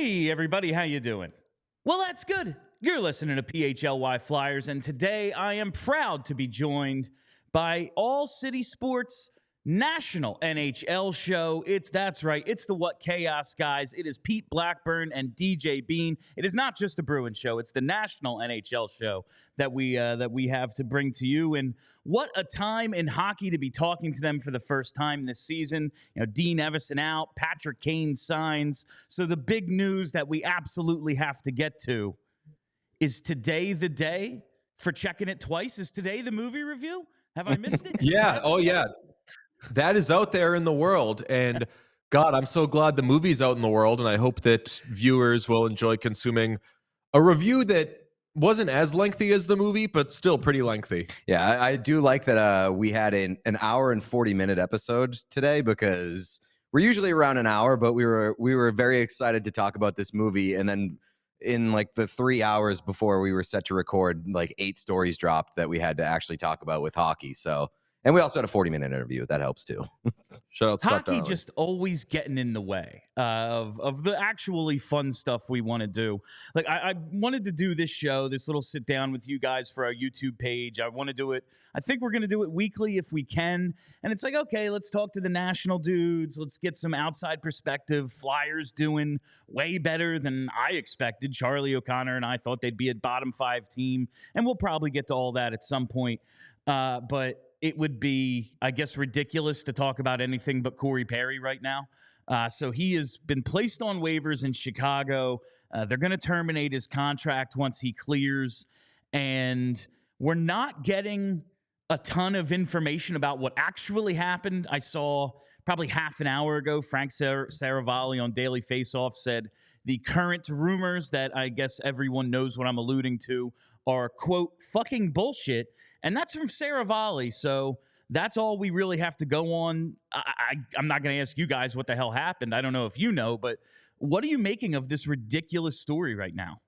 Hey, everybody, how you doing? Well, that's good. You're listening to PHLY Flyers, and today I am proud to be joined by ALLCITY Sports National NHL show. That's right. It's the What Chaos guys. It is Pete Blackburn and DJ Bean. It is not just a Bruins show. It's the National NHL show that we have to bring to you. And what a time in hockey to be talking to them for the first time this season. You know, Dean Evison out, Patrick Kane signs. So the big news that we absolutely have to get to is today the day for checking it twice. Is today the movie review? Have I missed it? Yeah. Oh, yeah. That is out there in the world. And God, I'm so glad the movie's out in the world. And I hope that viewers will enjoy consuming a review that wasn't as lengthy as the movie, but still pretty lengthy. Yeah, I do like that we had an hour and 40-minute episode today, because we're usually around an hour, but we were very excited to talk about this movie. And then in like the 3 hours before we were set to record, like 8 stories dropped that we had to actually talk about with hockey. So, and we also had a 40-minute interview. That helps too. Shout out Scott Hockey Darling. just always getting in the way of the actually fun stuff we want to do. Like I wanted to do this show, this little sit down with you guys for our YouTube page. I want to do it. I think we're going to do it weekly if we can. And it's like, okay, let's talk to the national dudes. Let's get some outside perspective. Flyers doing way better than I expected. Charlie O'Connor and I thought they'd be a bottom 5 team. And we'll probably get to all that at some point. But it would be, I guess, ridiculous to talk about anything but Corey Perry right now. So he has been placed on waivers in Chicago. They're going to terminate his contract once he clears. And we're not getting a ton of information about what actually happened. I saw probably half an hour ago, Frank Saravalli on Daily Faceoff said the current rumors that I guess everyone knows what I'm alluding to are, quote, fucking bullshit. And that's from Saravalli. So that's all we really have to go on. I'm not going to ask you guys what the hell happened. I don't know if you know, but what are you making of this ridiculous story right now?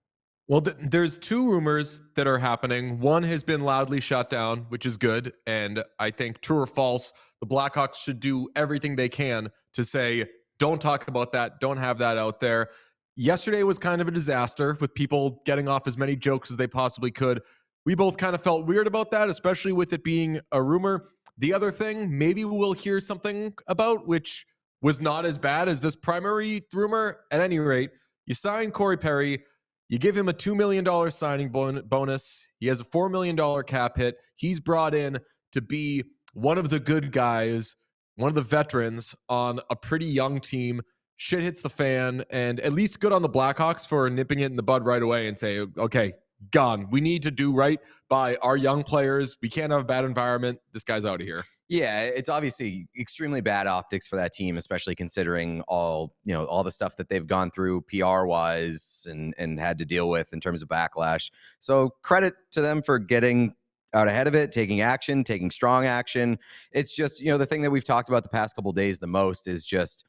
Well, there's 2 rumors that are happening. One has been loudly shot down, which is good. And I think, true or false, the Blackhawks should do everything they can to say, don't talk about that. Don't have that out there. Yesterday was kind of a disaster with people getting off as many jokes as they possibly could. We both kind of felt weird about that, especially with it being a rumor. The other thing, maybe we'll hear something about, which was not as bad as this primary rumor. At any rate, you sign Corey Perry, you give him a $2 million signing bonus. He has a $4 million cap hit. He's brought in to be one of the good guys, one of the veterans on a pretty young team. Shit hits the fan, and at least good on the Blackhawks for nipping it in the bud right away and say, okay, gone. We need to do right by our young players. We can't have a bad environment. This guy's out of here. Yeah, it's obviously extremely bad optics for that team, especially considering all the stuff that they've gone through PR wise and had to deal with in terms of backlash. So credit to them for getting out ahead of it, taking action, taking strong action. It's just, the thing that we've talked about the past couple of days the most is just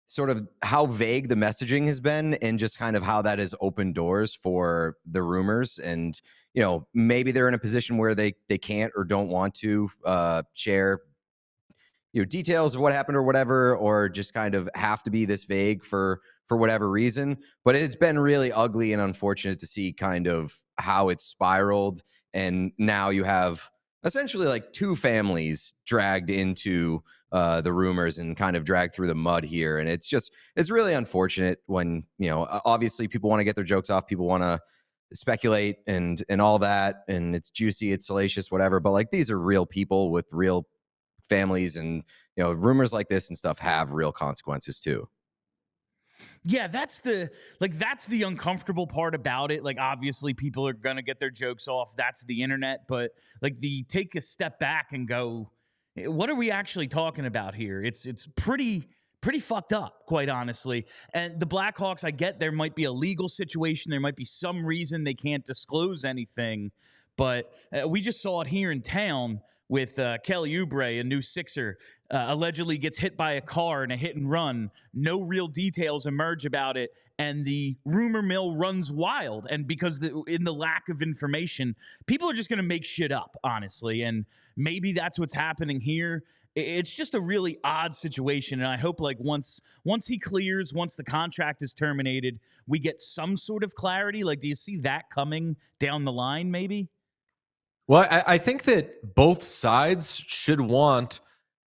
sort of how vague the messaging has been, and just kind of how that has opened doors for the rumors. And maybe they're in a position where they can't or don't want to share details of what happened or whatever, or just kind of have to be this vague for whatever reason. But it's been really ugly and unfortunate to see kind of how it's spiraled, and now you have essentially like 2 families dragged into the rumors and kind of dragged through the mud here. And it's really unfortunate when, obviously people want to get their jokes off. People want to speculate and all that. And it's juicy, it's salacious, whatever. But like, these are real people with real families, and, rumors like this and stuff have real consequences too. Yeah, that's the uncomfortable part about it. Like, obviously people are going to get their jokes off. That's the internet. But like, take a step back and go, what are we actually talking about here? It's pretty fucked up, quite honestly. And the Blackhawks, I get there might be a legal situation. There might be some reason they can't disclose anything. But we just saw it here in town with Kelly Oubre, a new Sixer, allegedly gets hit by a car in a hit and run. No real details emerge about it, and the rumor mill runs wild. And because in the lack of information, people are just going to make shit up, honestly. And maybe that's what's happening here. it's just a really odd situation. And I hope like once he clears, once the contract is terminated, we get some sort of clarity. Like, do you see that coming down the line maybe? Well, I think that both sides should want,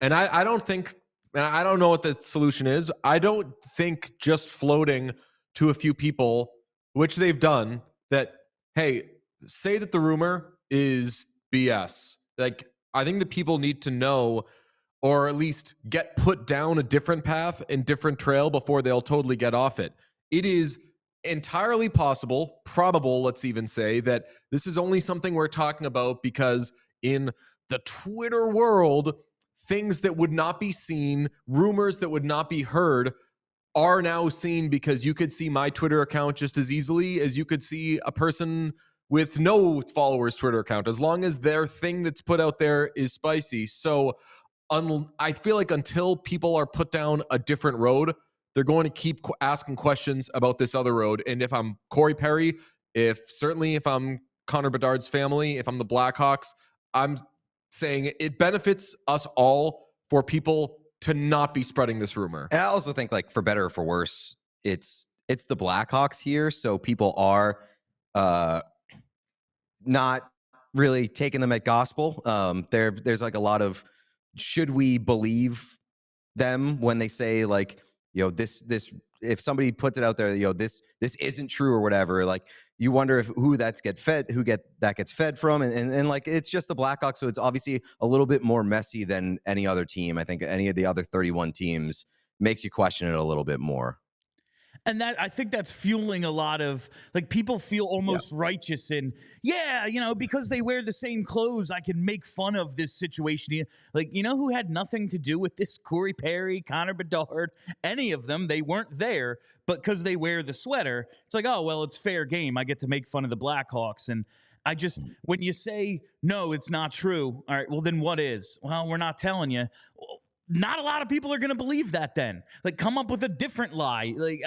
and I don't think, and I don't know what the solution is. I don't think just floating to a few people, which they've done, that, hey, say that the rumor is BS. Like, I think that people need to know, or at least get put down a different path and different trail before they'll totally get off it. It is entirely possible, probable, let's even say, that this is only something we're talking about because in the Twitter world, things that would not be seen, rumors that would not be heard, are now seen, because you could see my Twitter account just as easily as you could see a person with no followers Twitter account, as long as their thing that's put out there is spicy. So I feel like until people are put down a different road, they're going to keep asking questions about this other road. And if I'm Corey Perry, if I'm Connor Bedard's family, if I'm the Blackhawks, I'm saying it benefits us all for people to not be spreading this rumor. And I also think, like, for better or for worse, it's the Blackhawks here, so people are not really taking them at gospel. There's like a lot of, should we believe them when they say, like, this if somebody puts it out there, this isn't true or whatever, like, you wonder who gets fed from, and like, it's just the Blackhawks, so it's obviously a little bit more messy than any other team. I think any of the other 31 teams makes you question it a little bit more. And that, I think that's fueling a lot of, like, people feel almost righteous in, because they wear the same clothes, I can make fun of this situation. Like, who had nothing to do with this? Corey Perry, Connor Bedard, any of them, they weren't there, but because they wear the sweater, it's like, oh, well, it's fair game. I get to make fun of the Blackhawks. And I just, when you say, no, it's not true, all right, well, then what is? Well, we're not telling you. Not a lot of people are going to believe that then. Like, come up with a different lie. Like,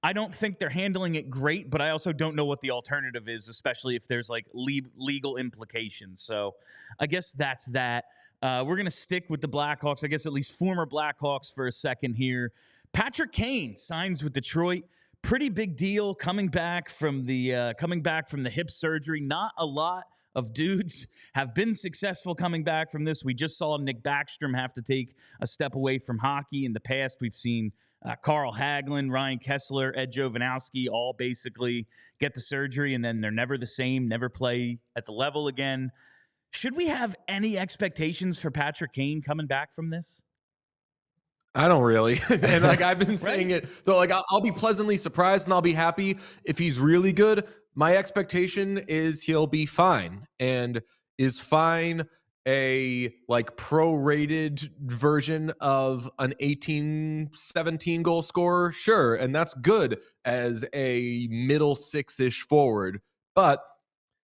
I don't think they're handling it great, but I also don't know what the alternative is, especially if there's like legal implications. So I guess that's that. We're going to stick with the Blackhawks, I guess at least former Blackhawks for a second here. Patrick Kane signs with Detroit. Pretty big deal coming back from the hip surgery. Not a lot of dudes have been successful coming back from this. We just saw Nick Backstrom have to take a step away from hockey. In the past, we've seen Carl Hagelin, Ryan Kessler, Ed Jovanowski all basically get the surgery, and then they're never the same, never play at the level again. Should we have any expectations for Patrick Kane coming back from this? I don't really. And like, I've been saying it, though, like, I'll be pleasantly surprised and I'll be happy if he's really good. My expectation is he'll be fine. And is fine a like prorated version of an 18-17 goal scorer? Sure. And that's good as a middle six-ish forward. But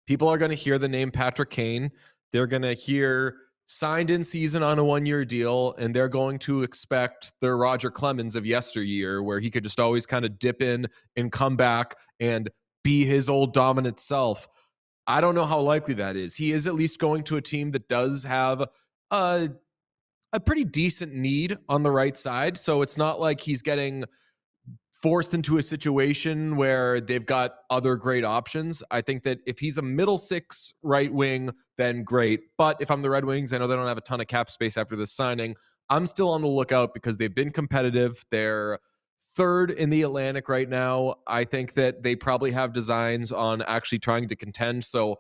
people are going to hear the name Patrick Kane. They're going to hear signed in season on a 1-year deal, and they're going to expect the Roger Clemens of yesteryear, where he could just always kind of dip in and come back and be his old dominant self. I don't know how likely that is. He is at least going to a team that does have a pretty decent need on the right side. So it's not like he's getting forced into a situation where they've got other great options. I think that if he's a middle six right wing, then great. But if I'm the Red Wings, I know they don't have a ton of cap space after this signing. I'm still on the lookout because they've been competitive. They're third in the Atlantic right now. I think that they probably have designs on actually trying to contend. So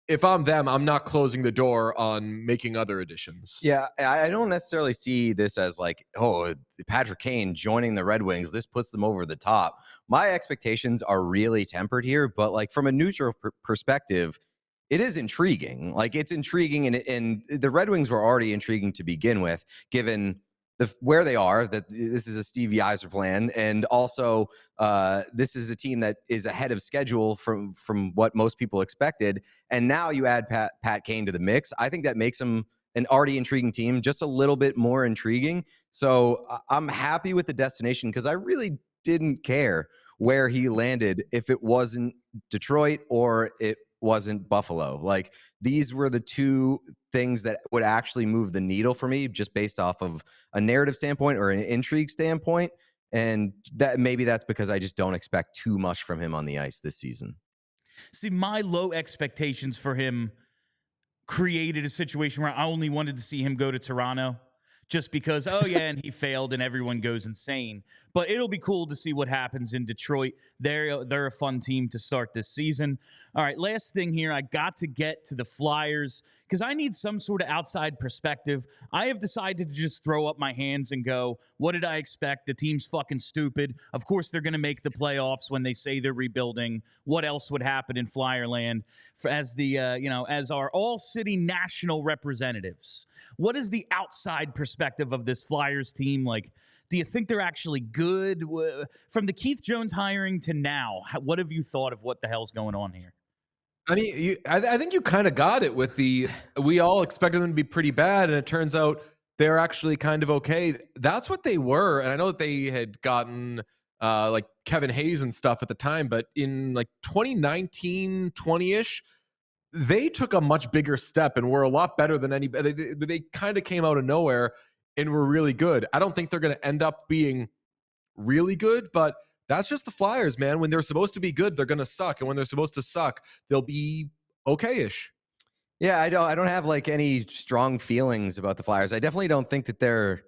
if I'm them, I'm not closing the door on making other additions. Yeah, I don't necessarily see this as like, oh, Patrick Kane joining the Red Wings, this puts them over the top. My expectations are really tempered here, but like from a neutral perspective, it is intriguing. Like, it's intriguing, and the Red Wings were already intriguing to begin with, given where they are, that this is a Steve Yzerman plan, and also this is a team that is ahead of schedule from what most people expected. And now you add Pat Kane to the mix. I think that makes him an already intriguing team just a little bit more intriguing. So I'm happy with the destination, because I really didn't care where he landed, if it wasn't Detroit or wasn't Buffalo. Like, these were the two things that would actually move the needle for me, just based off of a narrative standpoint or an intrigue standpoint. And that maybe that's because I just don't expect too much from him on the ice this season. See, my low expectations for him created a situation where I only wanted to see him go to Toronto just because, oh yeah, and he failed and everyone goes insane. But it'll be cool to see what happens in Detroit. They're a fun team to start this season. All right, last thing here. I got to get to the Flyers because I need some sort of outside perspective. I have decided to just throw up my hands and go, what did I expect? The team's fucking stupid. Of course they're going to make the playoffs when they say they're rebuilding. What else would happen in Flyerland as the as our all-city national representatives? What is the outside perspective of this Flyers team? Like, do you think they're actually good? From the Keith Jones hiring to now, what have you thought of what the hell's going on here? I mean, I think you kind of got it with we all expected them to be pretty bad, and it turns out they're actually kind of okay. That's what they were. And I know that they had gotten like Kevin Hayes and stuff at the time, but in like 2019, 20-ish, they took a much bigger step and were a lot better than anybody. They kind of came out of nowhere and were really good. I don't think they're going to end up being really good, but that's just the Flyers, man. When they're supposed to be good, they're going to suck. And when they're supposed to suck, they'll be okay-ish. Yeah, I don't have like any strong feelings about the Flyers. I definitely don't think that they're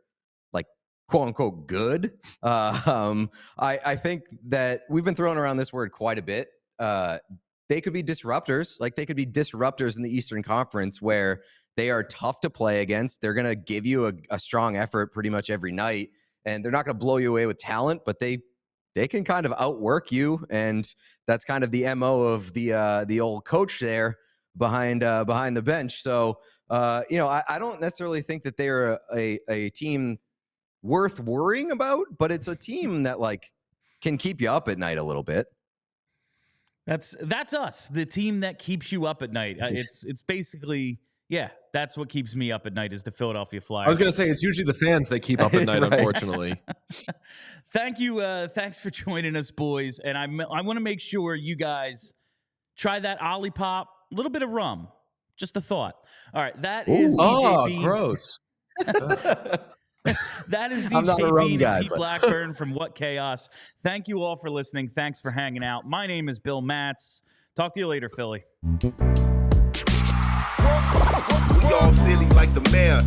like quote unquote good. I think that we've been throwing around this word quite a bit. They could be disruptors. Like, they could be disruptors in the Eastern Conference where they are tough to play against. They're going to give you a strong effort pretty much every night, and they're not going to blow you away with talent, but they can kind of outwork you, and that's kind of the MO of the old coach there behind the bench. So I don't necessarily think that they're a team worth worrying about, but it's a team that like can keep you up at night a little bit. That's us, the team that keeps you up at night. It's basically, yeah, that's what keeps me up at night is the Philadelphia Flyers. I was going to say, it's usually the fans that keep up at night, Right. Unfortunately. Thank you. Thanks for joining us, boys. And I want to make sure you guys try that Ollie Pop, a little bit of rum. Just a thought. All right, that is DJ Bean. Gross. That is I'm not a DJ rum Bean guy, and Pete but- Blackburn from What Chaos. Thank you all for listening. Thanks for hanging out. My name is Bill Matz. Talk to you later, Philly. We all silly like the mayor.